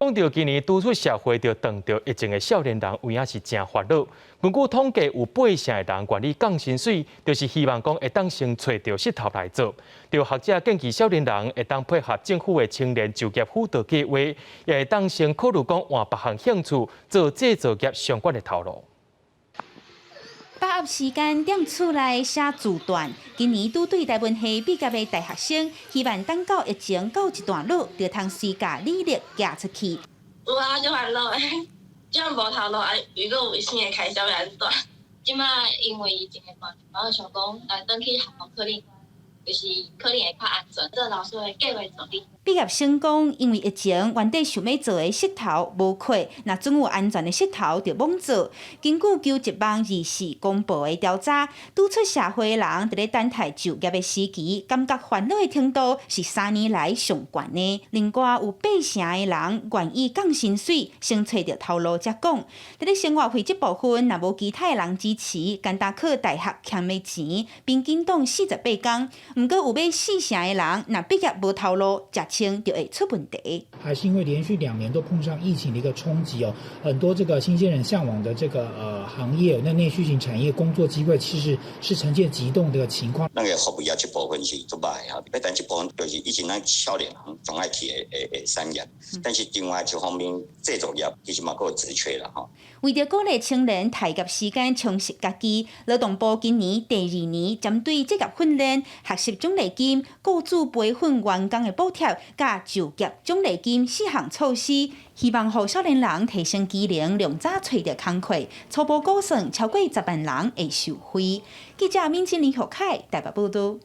讲到今年拄出社会就碰到疫情的少年人，有影是真烦恼。根据统计，有8成的人愿意降薪水，就是希望讲会当先找到石头来做。就学者建议少年人会当配合政府的青年就业辅导计划，也会当先考虑讲换别项兴趣做制造业相关的头路。把握时间踮厝内写自传。今年拄对台湾系毕业的大学生，希望等到疫情告一段落，就通随家履历寄出去。有啊，就烦恼诶，这样无头路啊，如果有生的开销要安怎？即摆因为疫情的关系，我想讲，转去学校可能就是可能会较安全，做老师的计划做哩。毕业生讲，因为疫情，原底想要做的石头无缺，若总有安全的石头就罔做。根据91024公布的调查，拄出社会的人伫咧等待就业的时期，感觉烦恼的程度是3年来上悬的。另外有8成的人愿意降薪水，先找到头路才讲。伫咧生活费这部分，若无其他的人支持，简单考大学欠的钱，平均当48天。毋过有4成的人，若毕业无头路，食清就会出问题。还是因为连续2年都碰上疫情的一个冲击哦，很多这个新鲜人向往的这个行业，那内需型产业工作机会其实是呈现急冻的情况。那个服务业这部分是做歹哈，但这部分就是以前咱少年人总爱去的产业，但是另外一方面制造业其实嘛还有职缺啦哈。为着鼓励青年大业时间充实家己，劳动部今年第2年针对职业训练、学习奖励金、雇主培训员工的补贴、甲就业奖励金4项措施，希望让少年人提升技能，量早找到工课。初步估算超过10万人会受惠。记者闵金玲、何凯台北报道。